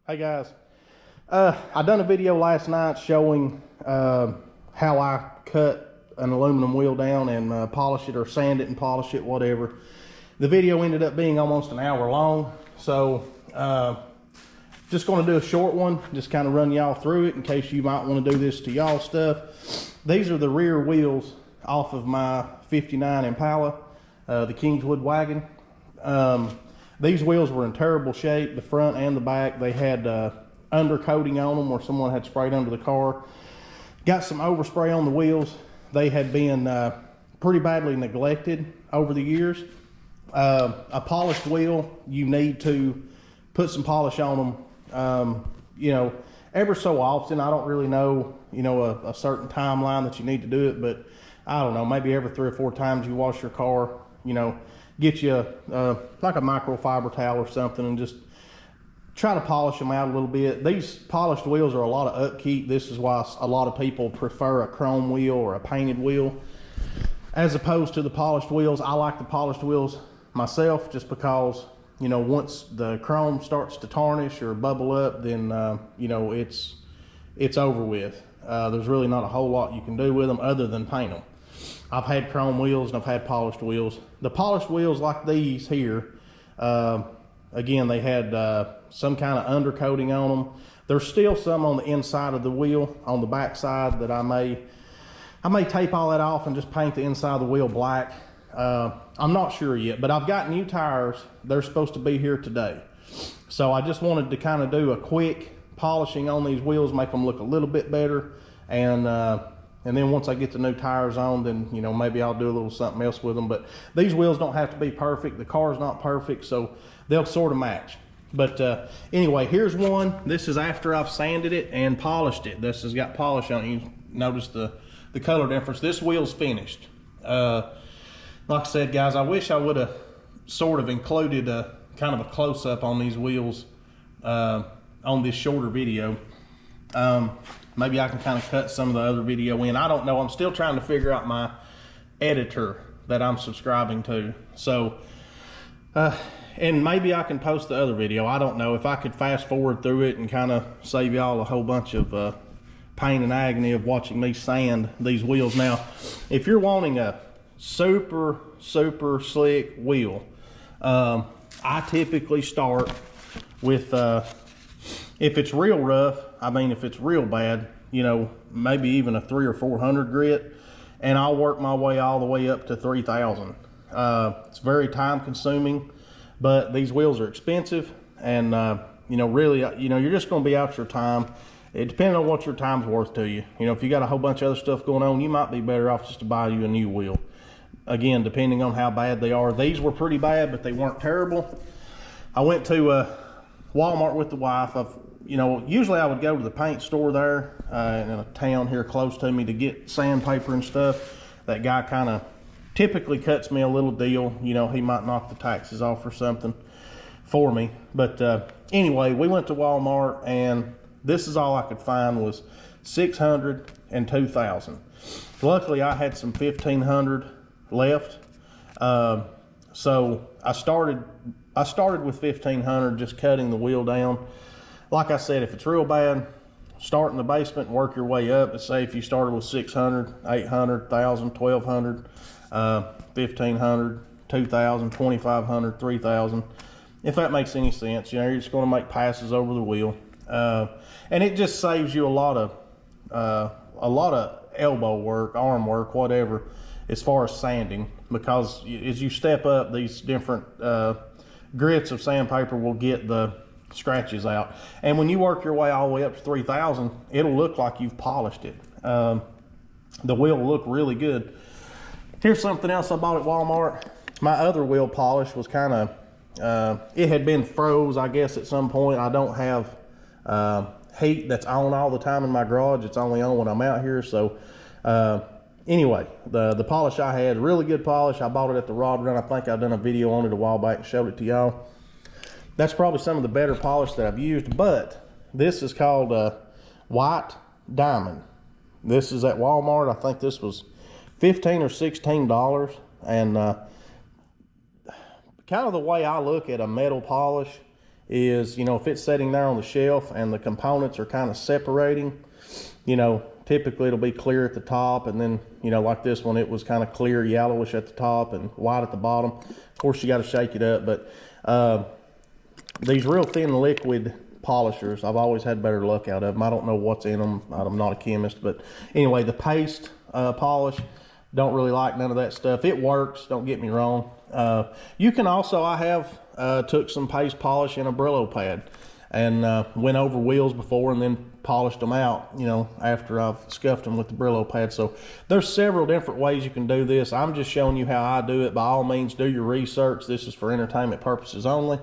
Hey guys, I done a video last night showing how I cut an aluminum wheel down and polish it or sand it and polish it, whatever. The video ended up being almost an hour long, so just going to do a short one, just kind of run y'all through it in case you might want to do this to y'all stuff. These are the rear wheels off of my 59 Impala, the Kingswood wagon. These wheels were in terrible shape, the front and the back. They had undercoating on them where someone had sprayed under the car. Got some overspray on the wheels. They had been pretty badly neglected over the years. A polished wheel, you need to put some polish on them, you know, ever so often. I don't really know, a certain timeline that you need to do it, but I don't know, maybe every 3 or 4 times you wash your car, get you like a microfiber towel or something and just try to polish them out a little bit. These polished wheels are a lot of upkeep. This is why a lot of people prefer a chrome wheel or a painted wheel as opposed to the polished wheels. I like the polished wheels myself just because, once the chrome starts to tarnish or bubble up, then, it's over with. There's really not a whole lot you can do with them other than paint them. I've had chrome wheels and I've had polished wheels. The polished wheels like these here, again, they had some kind of undercoating on them. There's still some on the inside of the wheel, on the back side, that I may tape all that off and just paint the inside of the wheel black. I'm not sure yet, but I've got new tires. They're supposed to be here today. So I just wanted to kind of do a quick polishing on these wheels, make them look a little bit better. And then once I get the new tires on, then, maybe I'll do a little something else with them. But these wheels don't have to be perfect. The car's not perfect, so they'll sort of match. But anyway, here's one. This is after I've sanded it and polished it. This has got polish on it. You notice the color difference. This wheel's finished. Like I said, guys, I wish I would have sort of included a kind of a close-up on these wheels on this shorter video. Maybe I can kind of cut some of the other video in. I don't know. I'm still trying to figure out my editor that I'm subscribing to. So, and maybe I can post the other video. I don't know. If I could fast forward through it and kind of save y'all a whole bunch of pain and agony of watching me sand these wheels. Now, if you're wanting a super slick wheel, I typically start with if it's real rough, if it's real bad, maybe even a 300 or 400 grit, and I'll work my way all the way up to 3,000. It's very time consuming, but these wheels are expensive, and really, you're just going to be out your time. It depends on what your time's worth to you. If you got a whole bunch of other stuff going on, you might be better off just to buy you a new wheel. Again, depending on how bad they are. These were pretty bad, but they weren't terrible. I went to Walmart with the wife. Usually I would go to the paint store there in a town here close to me to get sandpaper and stuff. That guy kind of typically cuts me a little deal. He might knock the taxes off or something for me. But anyway, we went to Walmart, and this is all I could find was 600 and 2,000. Luckily, I had some 1,500 left. So I started with 1,500, just cutting the wheel down. Like I said, if it's real bad, start in the basement and work your way up. Let's say if you started with 600, 800, 1,000, 1,200, 1,500, 2,000, 2,500, 3,000. If that makes any sense, you're just going to make passes over the wheel, and it just saves you a lot of elbow work, arm work, whatever, as far as sanding, because as you step up, these different grits of sandpaper will get the scratches out, and when you work your way all the way up to 3,000, it'll look like you've polished it. The wheel will look really good. Here's something else I bought at Walmart. My other wheel polish was kind of it had been froze, I guess, at some point. I don't have heat that's on all the time in my garage. It's only on when I'm out here. So anyway, the polish I had, really good polish. I bought it at the Rod Run. I think I've done a video on it a while back and showed it to y'all. That's probably some of the better polish that I've used, but this is called White Diamond. This is at Walmart. I think this was $15 or $16, and kind of the way I look at a metal polish is, you know, if it's sitting there on the shelf and the components are kind of separating, you know, typically it'll be clear at the top, and then, you know, like this one, it was kind of clear yellowish at the top and white at the bottom. Of course, you got to shake it up, but these real thin liquid polishers, I've always had better luck out of them. I don't know what's in them. I'm not a chemist, but anyway, the paste polish, don't really like none of that stuff. It works, don't get me wrong. You can also, I have took some paste polish in a Brillo pad and went over wheels before and then polished them out, you know, after I've scuffed them with the Brillo pad. So there's several different ways you can do this. I'm just showing you how I do it. By all means, do your research. This is for entertainment purposes only.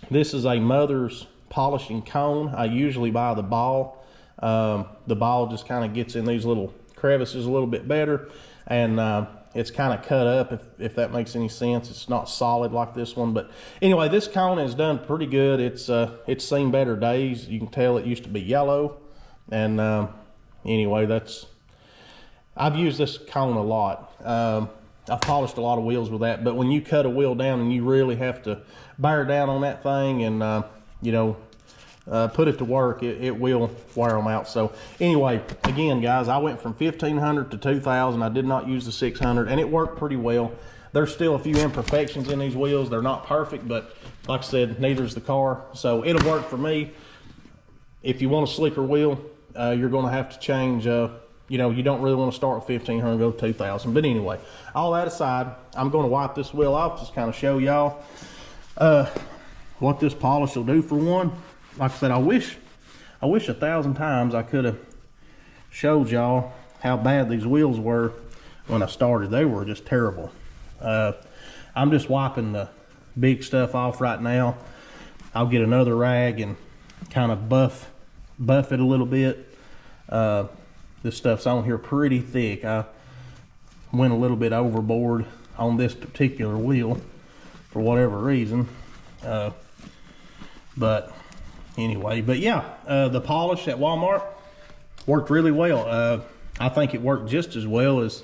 This is a Mother's polishing cone. I usually buy the ball. The ball just kind of gets in these little crevices a little bit better, and it's kind of cut up, if that makes any sense. It's not solid like this one, but anyway, this cone has done pretty good. It's seen better days. You can tell it used to be yellow, and anyway, I've used this cone a lot. I've polished a lot of wheels with that, but when you cut a wheel down and you really have to bear down on that thing and you know, put it to work, it will wear them out. So anyway, again, guys, I went from 1500 to 2000. I did not use the 600, and it worked pretty well. There's still a few imperfections in these wheels. They're not perfect, but like I said, neither is the car. So it'll work for me. If you want a slicker wheel, you're going to have to change. You know, you don't really want to start with 1500 and go to 2000. But anyway, all that aside, I'm going to wipe this wheel off, just kind of show y'all what this polish will do for one. Like I said, I wish 1,000 times I could have showed y'all how bad these wheels were when I started. They were just terrible. I'm just wiping the big stuff off right now. I'll get another rag and kind of buff it a little bit. This stuff's on here pretty thick. I went a little bit overboard on this particular wheel for whatever reason. But anyway, but yeah, the polish at Walmart worked really well. I think it worked just as well as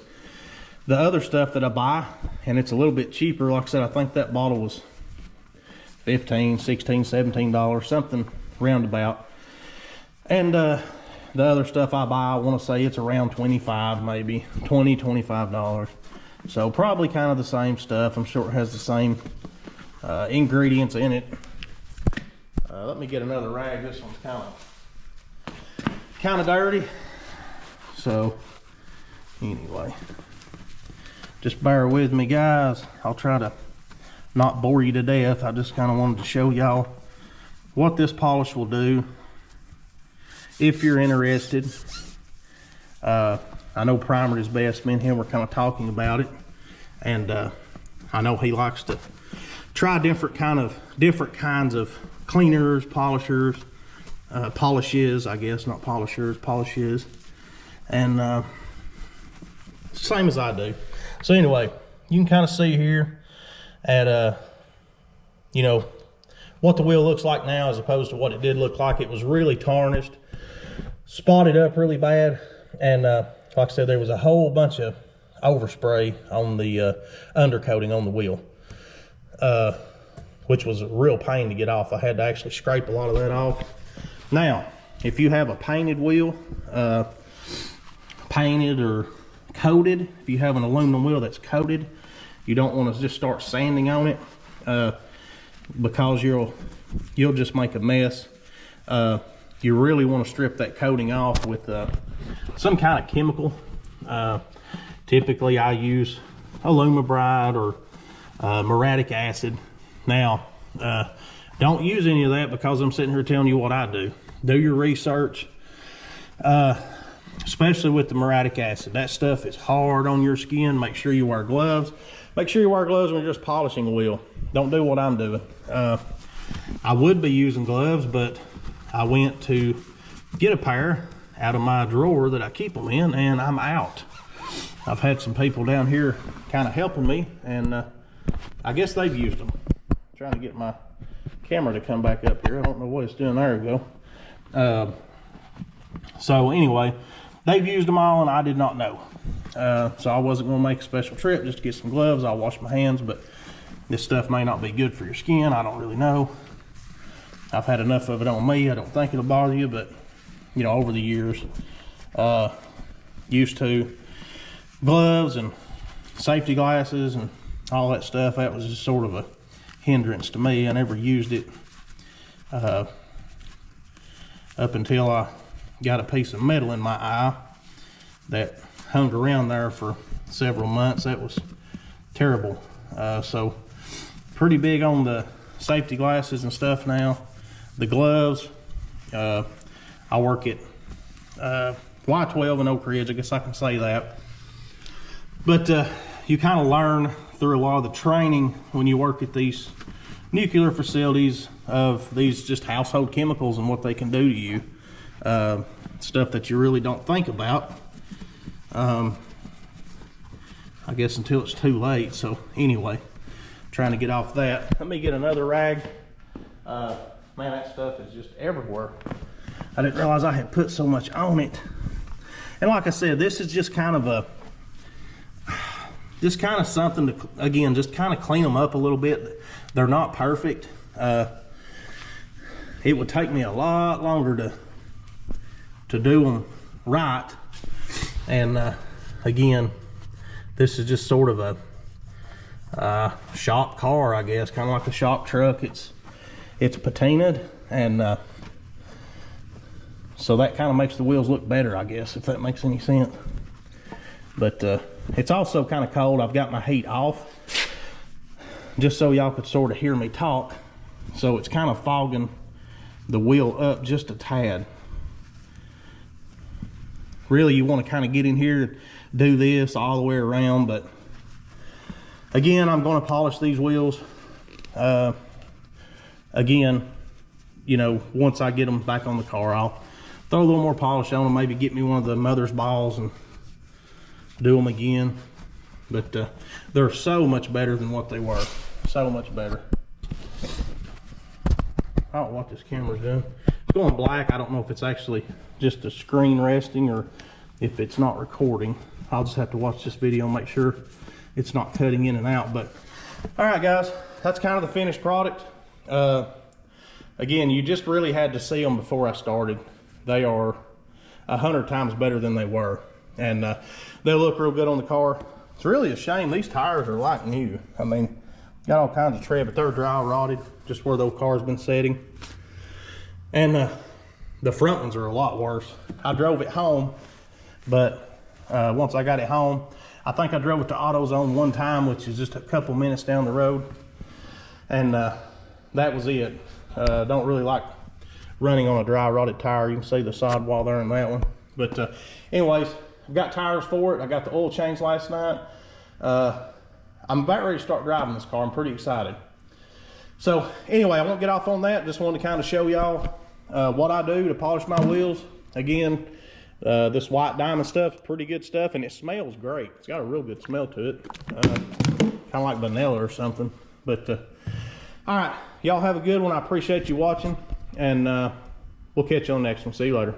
the other stuff that I buy, and it's a little bit cheaper. Like I said, I think that bottle was $15, $16, $17, something roundabout. And the other stuff I buy, I want to say it's around 25, maybe $20, $25. So probably kind of the same stuff. I'm sure it has the same ingredients in it. Let me get another rag. This one's kind of dirty. So anyway, just bear with me, guys. I'll try to not bore you to death. I just kind of wanted to show y'all what this polish will do if you're interested. I know Primer is best. Me and him were kind of talking about it, and I know he likes to try different kinds of cleaners, polishers, polishes, I guess, not polishers, polishes, and same as I do. So anyway, you can kind of see here at you know, what the wheel looks like now as opposed to what it did look like. It was really tarnished, spotted up really bad, and like I said, there was a whole bunch of overspray on the undercoating on the wheel, which was a real pain to get off. I had to actually scrape a lot of that off. Now, if you have a painted wheel, painted or coated, if you have an aluminum wheel that's coated, you don't want to just start sanding on it, because you'll just make a mess. You really want to strip that coating off with some kind of chemical. Typically I use alumibride or muriatic acid. Now, don't use any of that because I'm sitting here telling you what I do. Do your research, especially with the muriatic acid. That stuff is hard on your skin. Make sure you wear gloves. Make sure you wear gloves when you're just polishing a wheel. Don't do what I'm doing. I would be using gloves, but I went to get a pair out of my drawer that I keep them in, and I'm out. I've had some people down here kind of helping me, and I guess they've used them. I'm trying to get my camera to come back up here. I don't know what it's doing. There we go. So anyway, they've used them all, and I did not know. So I wasn't going to make a special trip just to get some gloves. I'll wash my hands, but This stuff may not be good for your skin, I don't really know. I've had enough of it on me, I don't think it'll bother you, but you know, over the years, used to gloves and safety glasses and all that stuff, that was just sort of a hindrance to me. I never used it up until I got a piece of metal in my eye that hung around there for several months. That was terrible. So pretty big on the safety glasses and stuff now. The gloves, I work at Y12 in Oak Ridge, I guess I can say that. But you kind of learn through a lot of the training when you work at these nuclear facilities of these just household chemicals and what they can do to you. Stuff that you really don't think about, I guess, until it's too late. So anyway, trying to get off that. Let me get another rag. Man, that stuff is just everywhere. I didn't realize I had put so much on it. And like I said, this is just kind of something to, again, just kind of clean them up a little bit. They're not perfect. It would take me a lot longer to do them right. And again, this is just sort of a shop car, I guess, kind of like a shop truck. It's patinaed, and so that kind of makes the wheels look better, I guess, if that makes any sense. But it's also kind of cold. I've got my heat off just so y'all could sort of hear me talk. So it's kind of fogging the wheel up just a tad. Really, you want to kind of get in here and do this all the way around, but again, I'm going to polish these wheels. Again, you know, once I get them back on the car, I'll throw a little more polish on them, maybe get me one of the mother's balls and do them again. But they're so much better than what they were. So much better. I don't know what this camera's doing. It's going black. I don't know if it's actually just a screen resting or if it's not recording. I'll just have to watch this video and make sure it's not cutting in and out. But all right, guys, that's kind of the finished product. Again, you just really had to see them before I started. They are 100 times better than they were, and they look real good on the car. It's really a shame these tires are like new. I mean, got all kinds of tread, but they're dry rotted just where those cars been sitting. And the front ones are a lot worse. I drove it home, but once I got it home, I think I drove it to AutoZone one time, which is just a couple minutes down the road, and that was it. Don't really like running on a dry rotted tire. You can see the sidewall there in that one. But anyways, I've got tires for it. I got the oil change last night. I'm about ready to start driving this car. I'm pretty excited. So anyway, I won't get off on that. Just wanted to kind of show y'all what I do to polish my wheels. Again, this white diamond stuff, pretty good stuff, and it smells great. It's got a real good smell to it. Kind of like vanilla or something. But all right, y'all have a good one. I appreciate you watching, and we'll catch you on the next one. See you later.